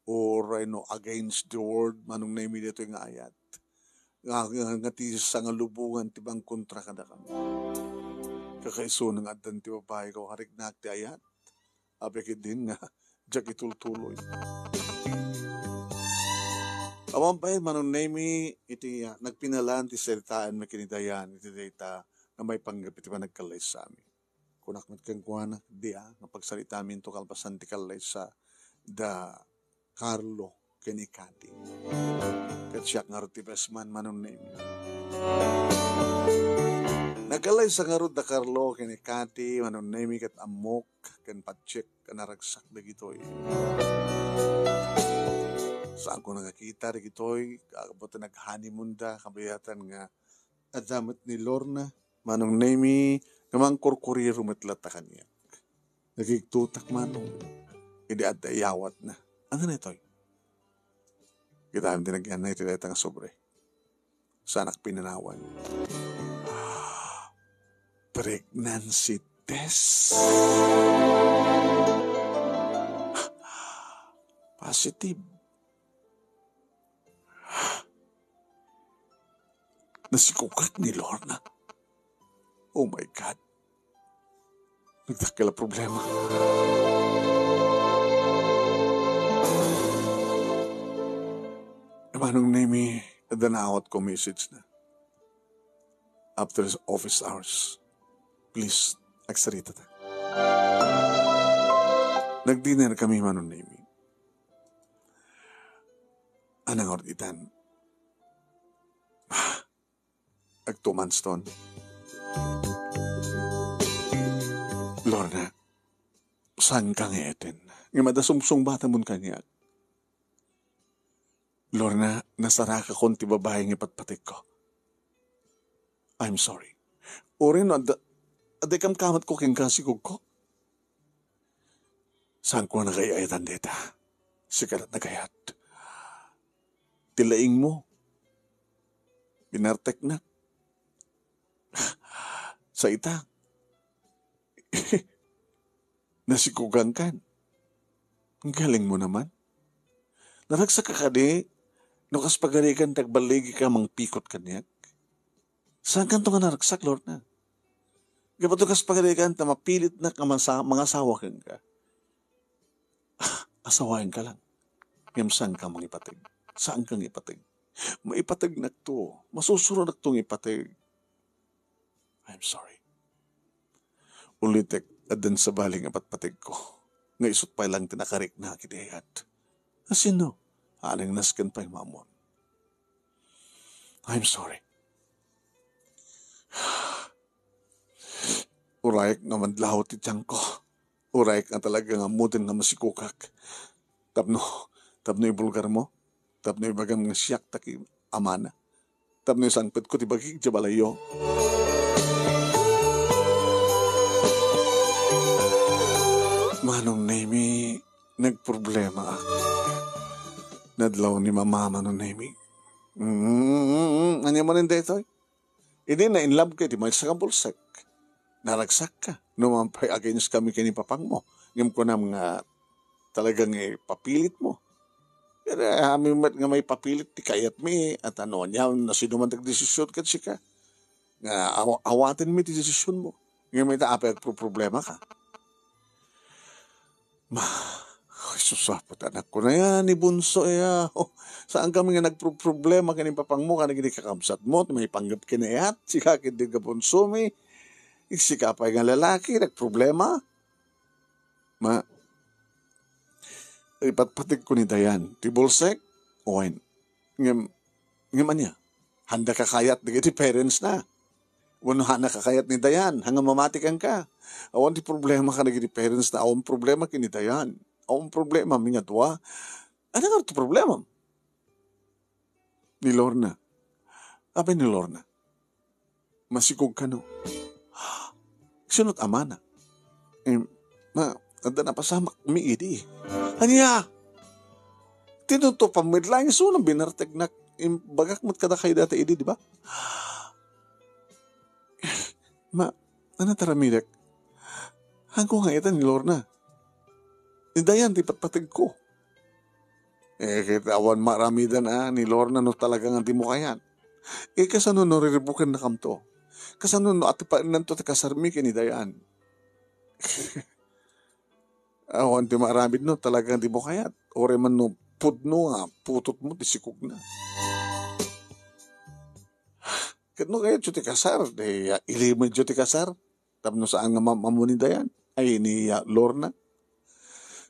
o no against the world manong name dito yung ayat nga ti sa nga lubungan ti bang kontra kada kami kakaiso ng adan ti babae ko harik na ti ayat abekid din nga jak itultuloy. Awan pa manong name iti nagpinalan ti seritaan makinidayan iti data na may panggap iti pa nagkalay sa amin. Kunak mat kang kuana di nga pagsarita amin to kalpasan ti kalay sa da Carlo kenikati. Kat siya nga ti besman manong name. Nagkalay sa nga da Carlo kenikati manong name kat amok ken patchek kanaragsak da gitoy. Saan ko nakakita rin ito'y kakabuti nag-honeymoon da kabayatan nga adamat ni Lorna manong nemi namang kurkuri rumitlat ta kanya nagigtutak manong hindi at iyawat na ano na ito'y kita ang dinagyan na ito dahil nga sobre sanak pinanawan pregnancy test positive. Nasikukat ni Lorna. Oh my God. Nagdakila problema. Manong name danawat ko message na. After office hours, please, agsarita ta. Nag-dinner kami manong name. Anang orditan. Ag 2 months ton. Lorna, saan ka ngayon? Nga madasumsong bata mo kanya. Lorna, nasara ka kung ti babae ng ipatpatik ko. I'm sorry. Uri no, aday kam kamat ko king kasigog ko. Saan ko na kayayatan dita? Sikalat na kayat. Tilaing mo. Binartek na. Sa ita. Nasikugang kan. Ang galing mo naman. Naragsa ka ka di. Nukas pagarikan tagbaligi ka mang pikot kanyak. Saan kanto nga naragsak, Lord na? Kapatukas pagalikan, mapilit na mga asawa kang ka. Asawain ka lang. Ngam saan ka mangipatig? Saan kang ipatig? Maipatig na to. Masusunod na itong ipatig. I'm sorry. Ulitek adan sa baling apatpatig ko. Nga isot pa lang tinakarik na kidayat. Asino? Aling naskan pa yung mamon. I'm sorry. Urayak nga madlaw ti tiyang ko. Urayak nga talaga nga mudin nga masikukak. Tapno ibulgar mo. Tapno ibagam nga siyak taki amana. Tapno isangpet ko ti bagig jabalayo. Manong Nemi, nagproblema ak. Nadlaw ni mama manong Nemi. Ano mo rin dito? Hindi na in love ka, di may sa kampulsak. Naragsak ka. Numampay against kami kini papang mo. Ngam ko na mga talagang papilit mo. Pero amin nga may papilit ti kayat mi at ano niya na sinuman tag-desisyon kat sika. Nga awatin mi ti desisyon mo. Ngam may taapay problema ka. Susapot anak ko na yan, ni Bunso saan kami nga nagproblema kaning papang mo, kanang hindi kakamsat mo, may panggap kinayat, sika hindi ka Bunso mi. Sika pa nga lalaki, nagproblema. Ipatpatik ko ni Dayan. Tibulsek, oin. Ngaman niya. Handa kakayat, di parents na. Wano handa kakayat ni Dayan, hanggang mamatikan ka. Awan di problema ka naging parents na, awan problema kini Dayan. Awan problema, mga dua. Ano nga ito problema? Ni Lorna. Abay ni Lorna. Masikog ka no. Sunod amana. Anda na pasamak umiidi. Anya? Tinuto pamidlang so nang binarteg na bagak mat kada kayo data idi, di ba? Ano taramidek? Hangko nga ito ni Lorna. Dayan, di patpatig ko. Kita awan maramidan ni Lorna no talaga nga di mo kayan. Kasano no riribukan na kamto? Kasano no ati pa nanto ta kasarmi kini Dayan? Awan di maramid no talagang di mo kayat. Ore man no pudno nga, putot mo di sikog na. Katno kaya juti kasar, ilimay juti kasar. Tapno saan nga mamuni Dayan? Ay ni Lorna.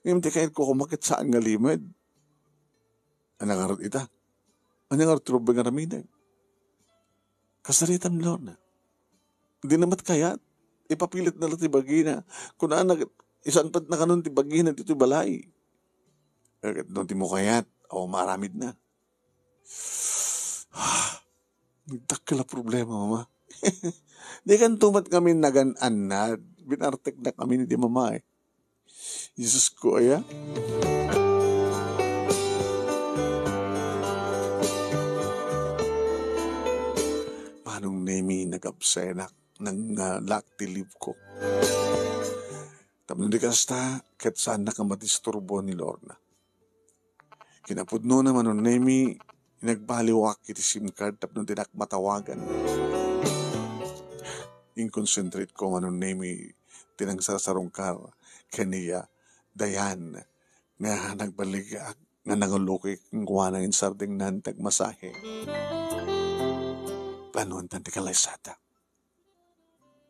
Ngayon di kayo ko kumakit saan nga limad. Anang arot ita? Anang arot trubang nga ramidag? Kasaritan Lorna. Hindi namat kayat. Ipapilit na lang ti bagina. Kung isang pat na kanon ti bagina dito balay. Doon ti mo kayat. O maramid na. Nagtakala problema, mama. Di kan tumat kami nagan-an na. Binartek na kami ni di mama eh. Jesus ko aya. Manong Nemi nag-absenak ng laktilib ko. Tapno di kasta, kat saan nakamatisturbo ni Lorna. Kinapudno naman ng Nemi, nagbaliwak iti SIM card, tapno di nakmatawagan. Inconcentrate ko man ng Nemi, tinangsasarungkar, kaniya, Dayan, nga nagbalik nga nanguluki ng kuha ng sarding nantag masahe. Planuan tanti kalaysata.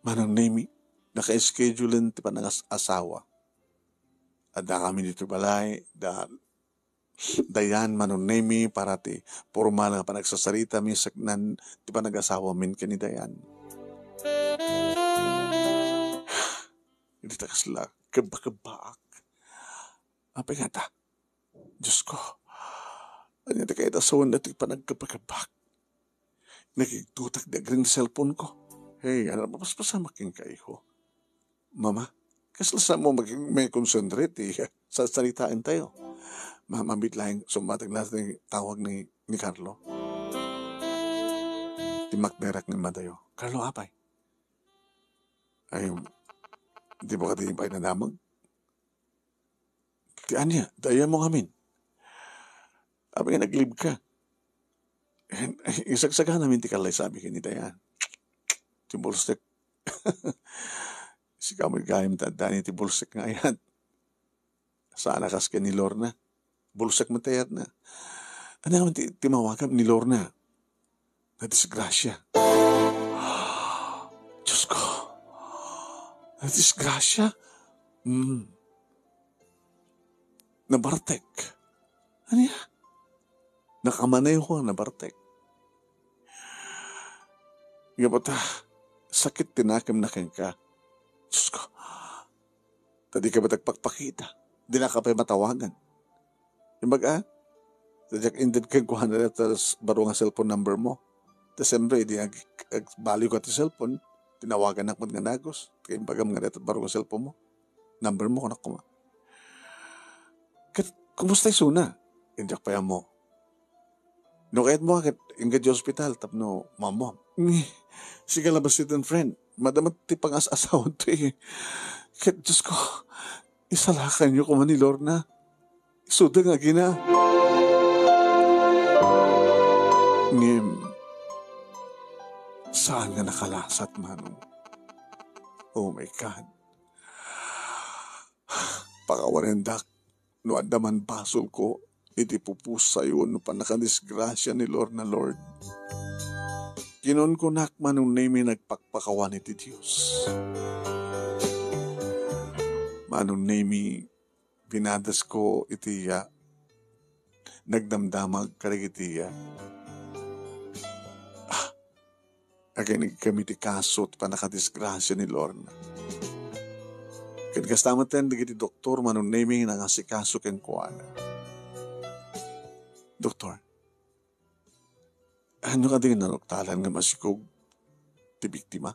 Manang Nemi, naka-schedule ti pa ng asawa. At na kami dito balay, Dayan, Manong Nemi, para ti formal nga panagsasarita, misak nan ti pa nag-asawa min ka ni Dayan. Hindi takasla, kabak-kabak. Apa nga ta? Diyos ko, ano ti kayo tasawan na ti pa nagkabak-kabak. Nagigtutak di agring cellphone ko. Hey, ano ba pasamaking kayo? Mama, kaslasan mo may concentrate sa salitaan tayo. Mamamit lang sumatag lahat ng tawag ni Carlo. Timak berak ng madayo. Carlo, apay? Ay, di ba ka pa inanamag? Ti anya, daya mo ngamin. Abi nga naglib ka. Isagsaga namin ti kalay sabi ka ni Dayan. ti bulsek. Si kamoy gayam tadani ti bulsek nga ayan. Sana kas ka ni Lorna. Bulsek matayat na. Ano naman ti mawagam ni Lorna? Na disgrasya. Diyos ko. Na disgrasya. Nabartek. Ano yan? Nakamanay ko nabartek. Nga bata, sakit tinakam na ka. Diyos ko. Tadi ka ba tagpakpakita? Di na ka pa matawagan. Yung baga, tadyak indid ka kuha na tapos baro nga cellphone number mo. Tapos siyempre, di baliw ko at cellphone, tinawagan na nga nagos. Kaya yung bagam nga dito baro nga cellphone mo. Number mo kung nakuma. Kumusta yung suna? Indyak pa yan mo. No, kahit mo, kahit inga di hospital, tapno, mamo. Sige labas ito friend. Madamat ti pangas-asawan to eh. Kahit Diyos ko, isalakan niyo kuman ni Lorna. Isuda nga gina. Ngim, saan nga nakalasat manong? Oh my God. Pakawarendak, no andaman basol ko, iti pupus sa'yo no pa nakadisgrasya ni Lord na Lord. Kinon ko nakman nung name nagpakpakawan iti Diyos. Manong name pinadas ko itiya, nagdamdamag karig itiya. Again, kami ti kasot pa nakadisgrasya ni Lord. Kaya tayo digiti doktor manong name nangasikaso ken kuana. Doktor, ano ka din nanuktalan nga masikog ti biktima?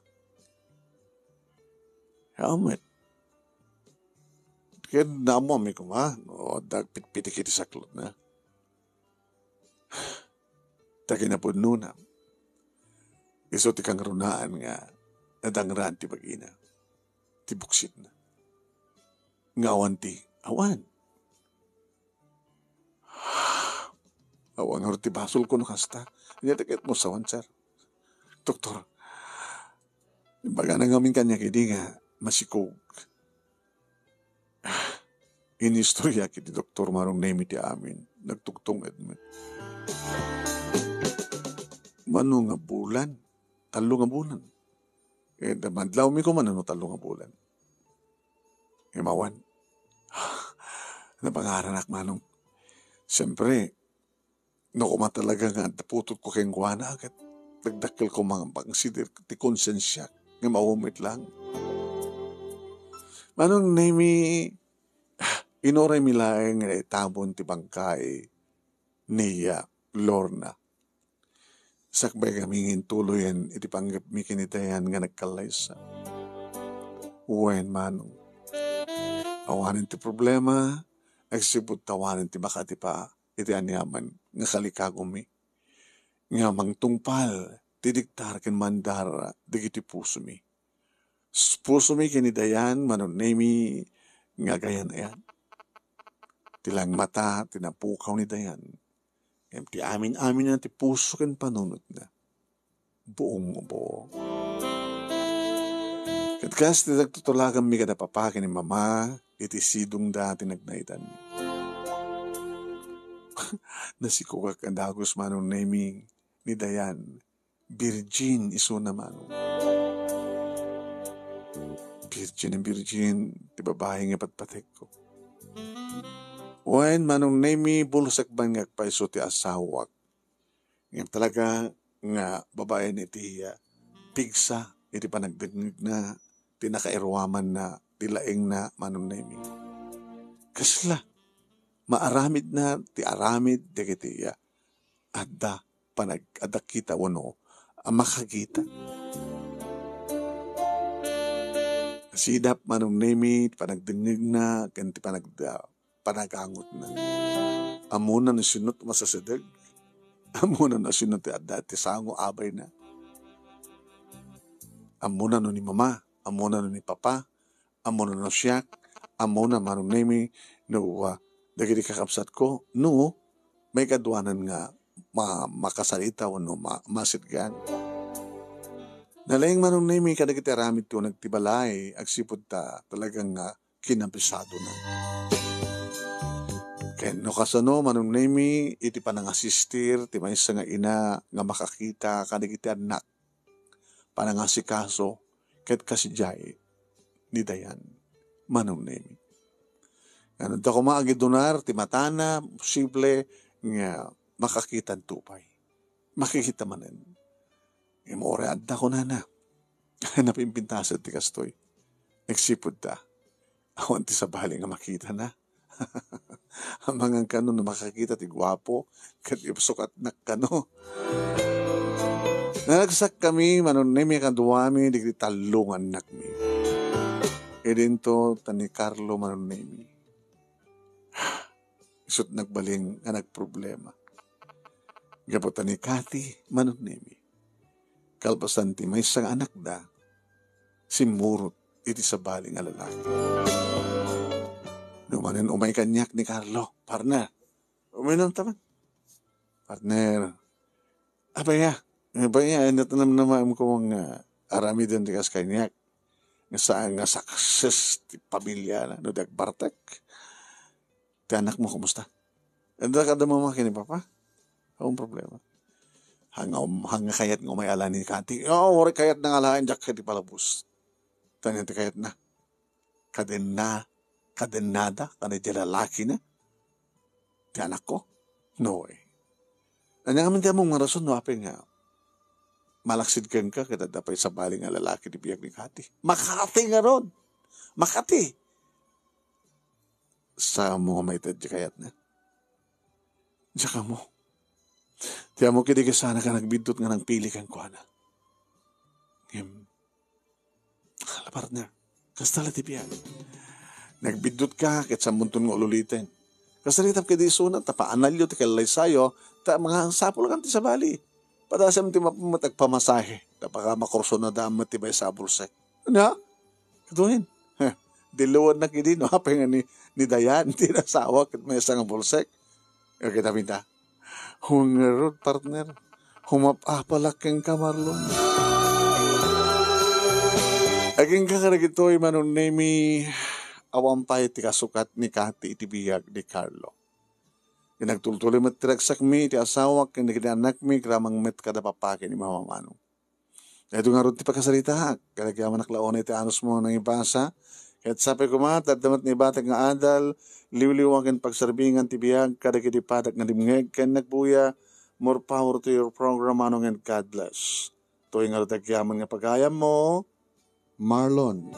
Helmet. Kaya namo mi kuma, o dagpitpitik iti saklot na. Taki na po nuna. Iso ti kang runaan nga nadangran ti bagina. Ti buksit na. Ngawan ti awan. Awan nga ti basol ko no kasta. Nyatakit mo sawan, sir. Doktor, baga na ngamin kanya kidi nga masikog. Inistorya kiti doktor marong name iti amin. Nagtugtong edmet. Mano nga bulan? Talo nga bulan. Madlaw mi ko man ano talo nga bulan. Imawan. Napangaranak manong. Siyempre, no kuma talaga nga naputot ko kayong guwana agad. Nagdakil ko mga pangsidir ti konsensya nga maumit lang. Manong nami inoray milaeng nga itabon ti bangkay niya Lorna. Sakbay kamingin tuloyan iti panggap mi kinitayan nga nagkalaysa. Uwain manong. Awanin ti problema, agsibot tawanin ti baka ti pa iti anyaman nga kalikagom mi. Nga mangtungpal, tidiktar ken mandara, digiti puso mi. Puso mi kinidayan, manunemi, nga gayan ayan. Tilang mata, tinapukaw ni dayan. Ti amin-amin na ti puso ken panunot na. Buong buo. Katkas ti nagtutulagan mi kada papakin ni mama, iti sidong dati nagnaitan mi. Nasikukak ang dagos manong naming ni Dayan. Virgin iso na manong. Virgin, ti babae nga patpatek ko. Wen manong nami bulusak bang ngagpaiso ti asawak. Ngayon talaga nga babae ni ti pigsa, iti panagdagnig na, ti nakairwaman na, ti laeng na manong nami. Kasla. Maaramid na, ti aramid, di kiti adda, adda kita wano, makakita. Sidap manong nemi, panagdingig na, kanti panagangot na. Amuna na sinot masasadag, amuna na sinot ti adda, ti sango abay na. Amuna no ni mama, amuna no ni papa, amuna no siyak, amuna manong nemi, no dagiti kakapsat ko, no, may kadwanan nga makasalita o no, masitgan. Nalayang manunay kadagiti aramid to nagtibalay, agsipod ta talagang kinabisado na. Kaya no kasano manunay iti panangasistir, ti maysa nga ina nga makakita kadagiti anak, panangasikaso, ket kasidjay ni Dayan manunay mi. Ano da ko maagidunar, ti matana, posible nga makakitan tupay. Makikita manen. Imore adda ko na. Napimpintasad ti kastoy. Nagsipod ta. Awan ti sabali nga makita na. Ang mga kano na makakita ti gwapo, kat ipsukat na kano. Nalagsak kami, manunay mi kaduwami, digdi talungan nak mi. Edinto, tani Carlo manunay mi. Isut nagbaling nga nagproblema. Gapot ni Kati manunay mi. Kalpasan ti may isang anak da, simurot iti sabali nga lalaki. Numanin umay kanyak ni Carlo, partner, uminom taman. Partner, abaya, natanam naman ko mga arami din ti kas kanyak. Nga saan nga success ti pamilya na, no dagbartek. Ti anak mo, kumusta? Anda ka da mama kini papa? Ang problema. Hanga kayat nga may ala ni Kati. Wari kayat na nga lain, jak kati palabus. Tanyan ti kayat na. Kadenada, kanay lalaki na. Ti anak ko? No way. Anya nga man ti among rason, no apeng nga. Malaksid kang ka, kada dapay sa baling nga lalaki di biyag ni Kati. Makati nga ron. Makati. Sa mga may tadya kayat na. Diyan ka mo. Tiyan mo kiti sana ka nagbidot nga ng pili kang kuana. Hala partner, kastala tipiyan. Nagbidot ka, ket sa muntun nga ululitin. Kasaritap ka di sunat, tapaanalyo, ti kalay sayo, mga sapol kan ti sa bali. Padasam ti matagpamasahe, tapaka makurso na daan matibay sa bulsek. Ano? Katuhin. Diluwan na kidi, no? Hapay nga ni Dayan, ti nasawa, ket may isang bulsek. Kita minta. Hungerod, partner. Humapapalakeng kamarlong. Aging kakaragitoy manunay mi awampay ti kasukat ni Kati iti biyag ni Carlo. Nagtultuloy met tiragsak mi ti asawak ken ti anak mi gramang met kada papake ni mamamano. Ito nga ron ti pagkasarita, kalagyaman naklaon iti anos mo nang ibasa, ket sapay kumat, damat ni batag nga adal, liwliwang ken pagsarbingan ti biyag, kada kiti patak nga dimngeg, ken nagbuya, more power to your program, anong and God bless. Tuwing nga ron tagyaman nga pagayam mo, Marlon.